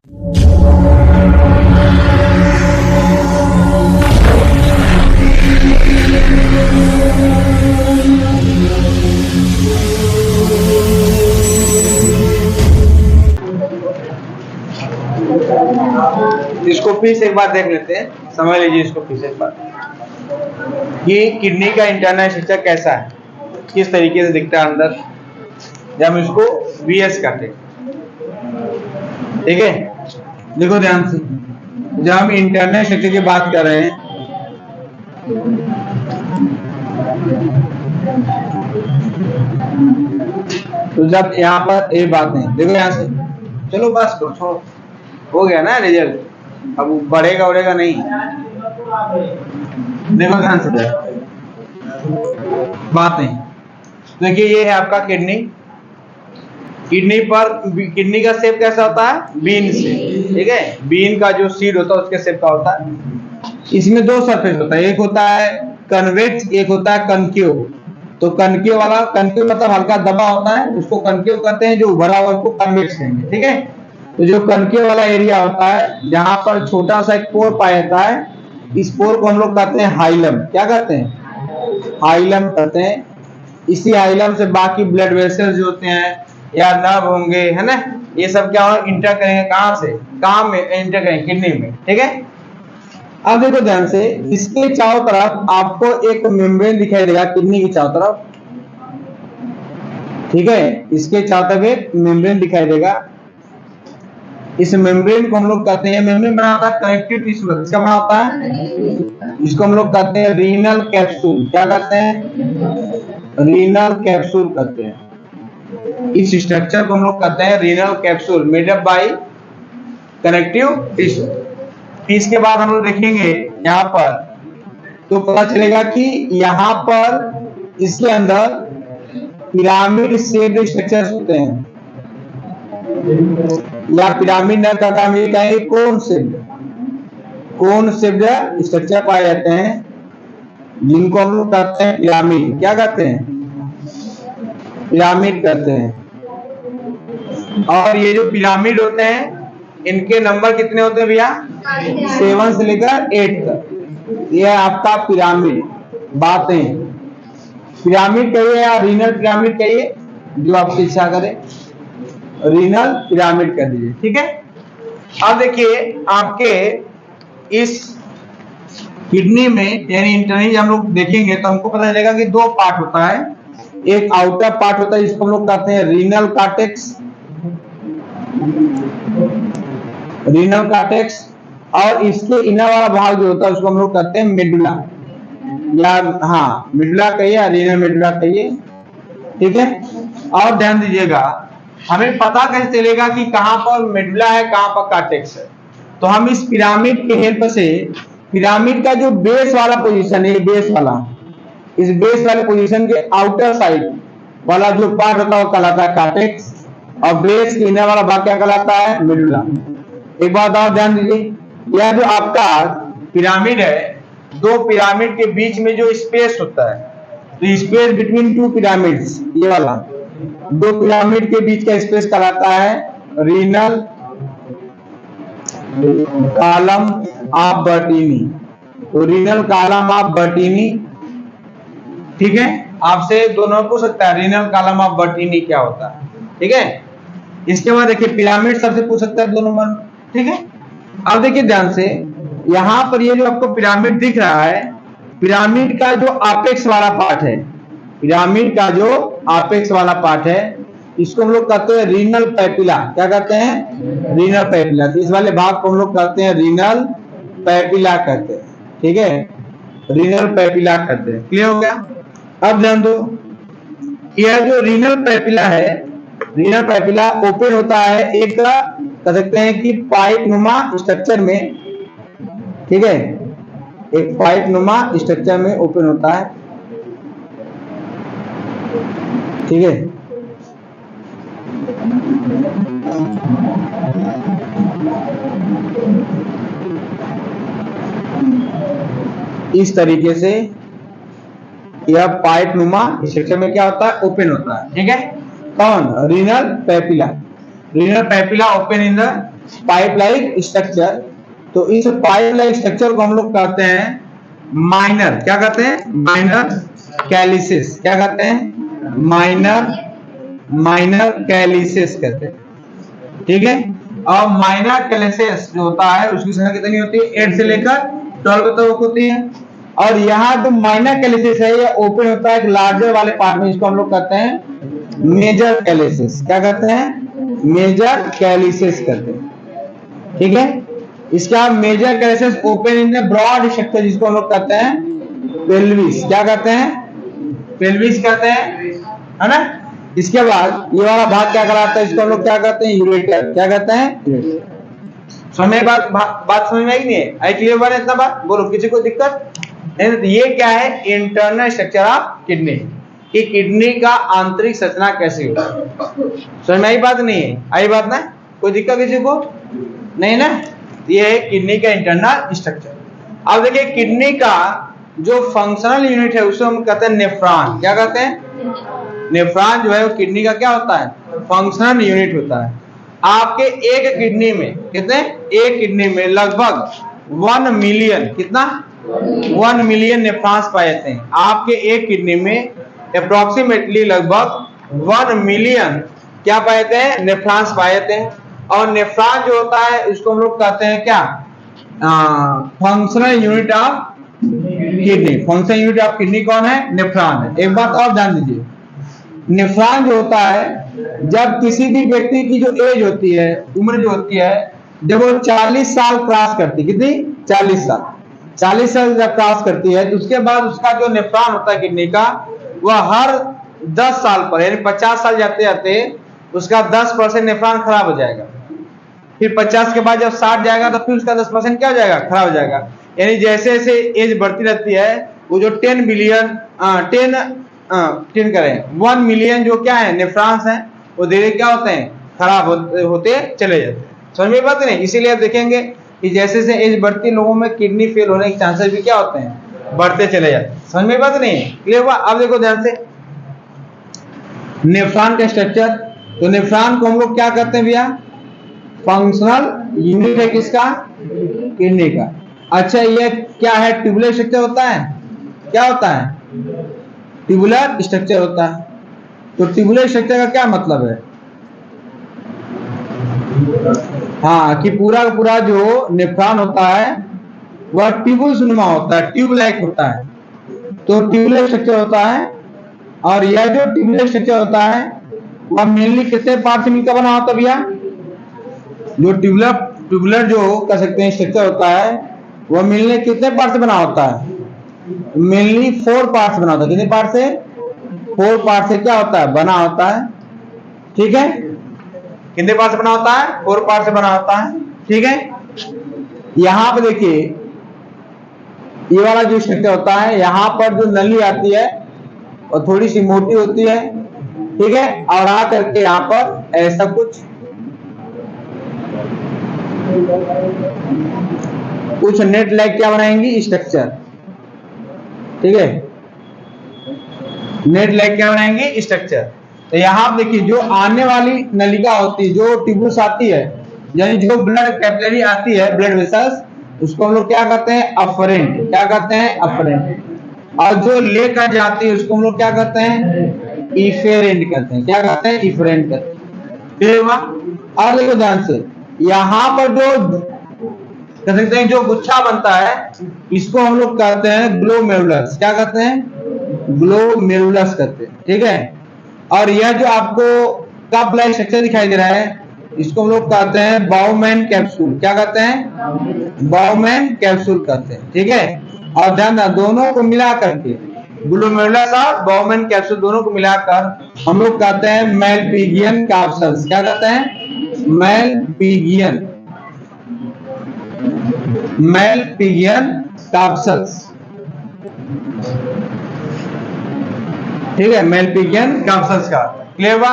इसको फिर से एक बार देख लेते हैं, समझ लीजिए इसको फिर से एक बार कि किडनी का इंटरनल स्ट्रक्चर कैसा है, किस तरीके से दिखता है अंदर, जब हम इसको VS करते, ठीक है। देखो ध्यान से, जब हम इंटरनल स्ट्रक्चर की बात कर रहे हैं तो जब यहाँ पर ये बात है, देखो यहाँ से, चलो बस छोड़ो, हो गया ना रिजल्ट, अब बढ़ेगा उड़ेगा नहीं। देखो ध्यान से बात नहीं, देखिए ये है आपका किडनी। किडनी पर किडनी का शेप कैसा होता है, बीन से, ठीक है। बीन का जो सीड होता है उसके शेप का होता है। इसमें दो सरफेस होता है, एक होता है कन्वेक्स, एक होता है कनकेव। तो कनकेव वाला, कनकेव मतलब हल्का दबा होता है, उसको कनकेव कहते हैं, जो उभरा हुआ उसको कन्वेक्स कहेंगे, ठीक है। तो जो कनकेव वाला एरिया होता है जहां पर छोटा सा एक पोर पाया जाता है, इस पोर को हम लोग कहते हैं हाइलम। क्या कहते हैं, हाइलम कहते हैं। इसी हाइलम से बाकी ब्लड वेसल्स जो होते हैं या नर्व होंगे, है ना, ये सब क्या इंटर करेंगे, कहां से, काम में इंटर करेंगे, किडनी में, ठीक है। अब देखो ध्यान से, इसके चारों तरफ आपको एक मेम्ब्रेन दिखाई देगा, किडनी की चारों तरफ, ठीक है। इसके चारों तरफ एक मेम्ब्रेन दिखाई देगा। इस मेम्ब्रेन को हम लोग कहते हैं, मेम्ब्रेन बना होता है कनेक्टिव टिश्यू, इसका बना होता है, इसको हम लोग कहते हैं रीनल कैप्सूल। क्या कहते हैं, रीनल कैप्सूल कहते हैं। इस स्ट्रक्चर को हम लोग कहते हैं renal capsule, made up by connective tissue. इसके बाद हम लोग देखेंगे यहाँ पर, तो पता चलेगा कि यहाँ पर इसके अंदर पिरामिड शेप्ड स्ट्रक्चर्स होते हैं, या पिरामिड न का काम ये कहेंगे कोन शेप्ड स्ट्रक्चर पाए जाते हैं, जिनको हम लोग कहते हैं पिरामिड। क्या कहते हैं, पिरामिड कहते हैं। और ये जो पिरामिड होते हैं इनके नंबर कितने होते हैं भैया, 7 से लेकर 8 तक। ये आपका पिरामिड। बातें, पिरामिड कहिए या रीनल पिरामिड कहिए, जो आपकी इच्छा करे, रीनल पिरामिड कर दीजिए, ठीक है। अब देखिए आपके इस किडनी में यानी इंटरनल हम लोग देखेंगे तो हमको पता चलेगा कि दो पार्ट होता है। एक आउटर पार्ट होता है जिसको हम लोग कहते हैं रीनल कार्टेक्स, रीनल कार्टेक्स, और इसके इनर वाला भाग जो होता है उसको हम लोग कहते हैं मेडुला, या हाँ मेडुला कहिए या रीनल मेडुला कहिए, ठीक है। और ध्यान दीजिएगा, हमें पता कैसे चलेगा कि कहां पर मेडुला है, कहां पर कार्टेक्स है, तो हम इस पिरामिड के हेल्प से, पिरामिड का जो बेस वाला पोजीशन है, बेस वाला, इस बेस वाले पोजीशन के आउटर साइड वाला जो पार्ट होता है वो कहलाता है कार्टेक्स, और बेस के इनर वाला भाग क्या कहलाता है, मेडुला। एक बात और ध्यान दीजिए, यह जो आपका पिरामिड है, दो पिरामिड के बीच में जो स्पेस होता है, तो स्पेस बिटवीन टू पिरामिड्स, ये वाला दो पिरामिड के बीच का स्पेस कहलाता है रीनल कॉलम ऑफ बर्टीनी। तो रीनल कॉलम ऑफ बर्टीनी, ठीक है। आपसे दोनों पूछ सकता है रीनल कॉलम ऑफ बर्टीनी क्या होता है, ठीक है। इसके बाद देखिए पिरामिड सबसे पूछ सकता है 2 नंबर, ठीक है। अब देखिए ध्यान से, यहां पर ये जो आपको पिरामिड दिख रहा है, पिरामिड का जो अपेक्स वाला पार्ट है, पिरामिड का जो अपेक्स वाला पार्ट है, इसको हम लोग कहते हैं रीनल पैपिला। क्या कहते हैं, रीनल पैपिला। तो इस वाले भाग को हम लोग कहते हैं रीनल पैपिला कहते हैं, ठीक है, रीनल पैपिला कहते हैं। क्लियर हो गया। अब ध्यान दो, यह जो रीनल पैपिला है, रीनल पैपिला ओपन होता है एक कह सकते हैं कि पाइप नुमा स्ट्रक्चर में, ठीक है, एक पाइप नुमा स्ट्रक्चर में ओपन होता है, ठीक है। इस तरीके से यह पाइप नुमा स्ट्रक्चर में क्या होता है, ओपन होता है, ठीक है। कौन, renal papilla. Renal papilla open in the pipe like structure. तो इस पाइप लाइक स्ट्रक्चर को हम लोग कहते हैं माइनर, क्या कहते हैं, माइनर कैलिसिस। क्या कहते हैं, माइनर कैलिसिस कहते हैं, ठीक है। और माइनर कैलिसिस जो होता है उसकी संख्या कितनी होती है, 8 से लेकर 12 तक होती है। और यहाँ जो माइनर कैलिसिस है ये ओपन होता है एक लार्जर वाले पार्ट में, इसको हम लोग कहते हैं मेजर कैलिसिस। क्या कहते हैं, मेजर कैलिसिस कहते हैं, ठीक है। इसका major calyces open in broad structure, जिसको हम लोग कहते हैं पेल्विस। क्या कहते हैं, पेल्विस कहते हैं, है ना। इसके बाद ये वाला भाग क्या कहलाता है, इसको हम लोग क्या कहते हैं, यूरेटर। क्या कहते हैं, समझ बात समझ में आई नहीं है, आई क्लियर बात, इतना बात बोलो, किसी को दिक्कत नहीं। तो ये क्या है, इंटरनल स्ट्रक्चर ऑफ किडनी, कि किडनी का आंतरिक संरचना कैसी होती है। समझ में आई बात नहीं है, आई बात ना, कोई दिक्कत किसी को नहीं ना। ये है किडनी का इंटरनल स्ट्रक्चर। अब देखिए किडनी का जो फंक्शनल यूनिट है उसे हम कहते हैं नेफ्रॉन। क्या कहते हैं, नेफ्रॉन जो है वो किडनी का क्या होता है, फंक्शनल यूनिट होता है। आपके एक किडनी में कितने, एक किडनी में लगभग 1 मिलियन, कितना, 1 मिलियन नेफ्रॉन्स पाए जाते हैं। आपके एक किडनी में अप्रोक्सीमेटली लगभग 1 मिलियन क्या पाए जाते हैं, नेफ्रॉन्स पाए जाते हैं। और नेफ्रॉन जो होता है उसको हम लोग कहते हैं क्या, functional unit of kidney. Functional unit of kidney कौन है, नेफ्रॉन है। एक बात और ध्यान दीजिए, नेफ्रॉन जो होता है जब किसी भी व्यक्ति की जो एज होती है, उम्र जो होती है, जब वो 40 साल क्रॉस करती है, कितनी, 40 साल जब क्रॉस करती है तो उसके बाद उसका जो नेफ्रॉन होता है किडनी का, वह हर 10 साल पर, यानी 50 साल जाते जाते उसका 10% नेफ्रॉन खराब हो जाएगा। फिर 50 के बाद जब 60 जाएगा तो फिर उसका 10% क्या हो जाएगा, खराब हो जाएगा। यानी जैसे जैसे एज बढ़ती रहती है वो जो 10 मिलियन जो क्या है नेफ्रॉन्स हैं वो धीरे क्या होते हैं, खराब होते चले जाते हैं। समझ में बात नहीं। इसीलिए आप देखेंगे कि जैसे जैसे एज बढ़ती लोगों में किडनी फेल होने के चांसेस भी क्या होते हैं, बढ़ते चले जाते हैं। समझ में बात नहीं, क्लियर हुआ। अब देखो ध्यान से नेफ्रॉन का स्ट्रक्चर। तो नेफ्रॉन को हम लोग क्या कहते हैं भैया, फंक्शनल यूनिट है किसका, किडनी का। अच्छा ये क्या है, ट्यूबुलर स्ट्रक्चर होता है। क्या होता है, ट्यूबुलर स्ट्रक्चर होता है। तो ट्यूबुलर स्ट्रक्चर का क्या मतलब है, हाँ, कि पूरा का पूरा जो नेफ्रॉन होता है वह ट्यूबुलस नुमा होता है, ट्यूब लाइक होता है। तो ट्यूबुलर स्ट्रक्चर होता है। और यह जो ट्यूबुलर स्ट्रक्चर होता है वह मेनली कितने पार्ट से मिलकर बना होता है भैया, जो ट्यूबुलर जो कह सकते हैं स्ट्रक्चर होता है वह मेनली कितने पार्ट से बना होता है, मेनली 4 पार्ट से बना होता है। कितने पार्ट से, 4 पार्ट से क्या होता है, बना होता है, ठीक है। कितने पार्ट से बना होता है, 4 पार्ट से बना होता है, ठीक है। यहां पर देखिए ये वाला जो स्ट्रक्चर होता है, यहां पर जो नली आती है और थोड़ी सी मोटी होती है, ठीक है। और आ करके यहां पर ऐसा कुछ नेट लाइक क्या बनाएंगी, स्ट्रक्चर, ठीक है। नेट लाइक क्या बनाएंगे, स्ट्रक्चर। तो यहां देखिए जो आने वाली नलिका होती है, जो ट्यूबुलस आती है, यानी जो ब्लड कैपिलरी आती है, ब्लड वेसल्स, उसको हम लोग क्या कहते हैं, अफरेंट। क्या कहते हैं, अफरेंट। और जो लेकर जाती है उसको हम लोग क्या कहते हैं, इफेरेंट कहते हैं। क्या कहते हैं, इफेरेंट कहते हैं। और देखो ध्यान से, यहाँ पर जो कह सकते हैं जो गुच्छा बनता है इसको हम लोग कहते हैं ग्लोमेरुलस। क्या कहते हैं, ग्लोमेरुलस कहते हैं, ठीक है। और यह जो आपको कप लाइक स्ट्रक्चर दिखाई दे रहा है इसको हम लोग कहते हैं बाउमैन कैप्सूल। क्या कहते हैं, बाउमैन कैप्सूल कहते हैं, ठीक है। और ध्यान दोनों को मिला करके, ग्लोमेरुलस और बाउमैन कैप्सूल दोनों को मिलाकर हम लोग कहते हैं मैलपिगियन कैप्सूल्स। क्या कहते हैं, मैलपिगियन कैप्सूल्स, ठीक है। मैलपिगियन कैप्सूल्स का क्लियर हुआ।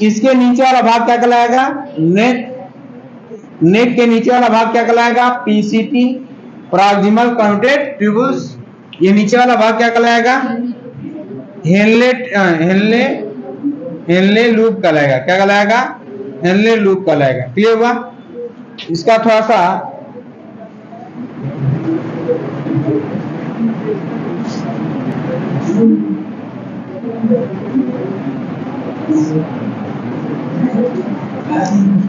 इसके नीचे वाला भाग क्या कहलाएगा, नेक के नीचे वाला भाग क्या कहलाएगा, पीसीटी, प्रॉक्सिमल कन्वर्टेड ट्यूबुल्स। ये नीचे वाला भाग क्या कहलाएगा, हेनले लूप कहलाएगा। क्या कहलाएगा, हेनले लूप कहलाएगा, क्लियर हुआ। इसका थोड़ा सा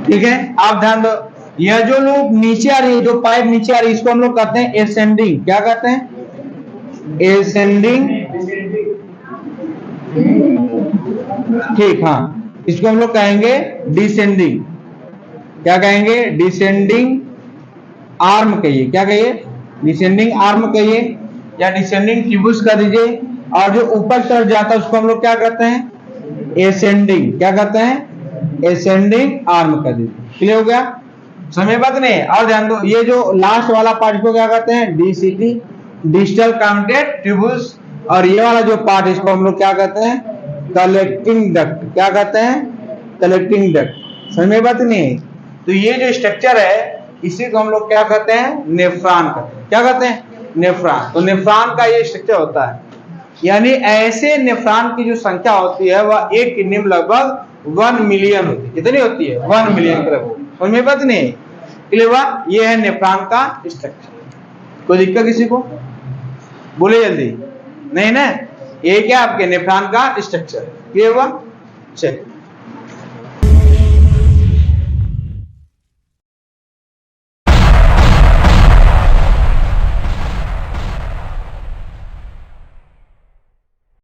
ठीक है, आप ध्यान दो, यह जो लूप नीचे आ रही है, जो पाइप नीचे आ रही है, इसको हम लोग कहते हैं एसेंडिंग। क्या कहते हैं? एसेंडिंग। ठीक, हाँ, इसको हम लोग कहेंगे डिसेंडिंग। क्या कहेंगे? डिसेंडिंग आर्म कहिए। क्या कहिए? डिसेंडिंग आर्म कहिए या डिसेंडिंग ट्यूबुस कर दीजिए। और जो ऊपर तरफ जाता है उसको हम लोग क्या कहते हैं? एसेंडिंग। क्या कहते हैं? एसेंडिंग आर्म कर दीजिए। क्लियर हो गया? समय बात नहीं। और ध्यान दो, ये जो लास्ट वाला पार्ट को क्या कहते हैं? DCT, digital connected tubules. और ये वाला जो पार्ट इसको हम लोग क्या कहते हैं? Collecting duct. क्या कहते हैं? Collecting duct. समय बात नहीं। तो ये जो स्ट्रक्चर है इसी को हम लोग क्या कहते हैं? नेफ्रॉन कहते हैं। क्या कहते हैं? नेफ्रॉन। तो नेफ्रॉन का ये स्ट्रक्चर होता है, यानी ऐसे नेफ्रॉन की जो संख्या होती है वह एक किडनी में लगभग 1 मिलियन होती है। कितनी होती है? 1 मिलियन के लगभग। समझ में बात नहीं? क्लियर हुआ? ये है नेफ्रॉन का स्ट्रक्चर। कोई दिक्कत किसी को? बोले जल्दी। नहीं ना? ये क्या आपके नेफ्रॉन का स्ट्रक्चर। क्लियर हुआ? चलिए।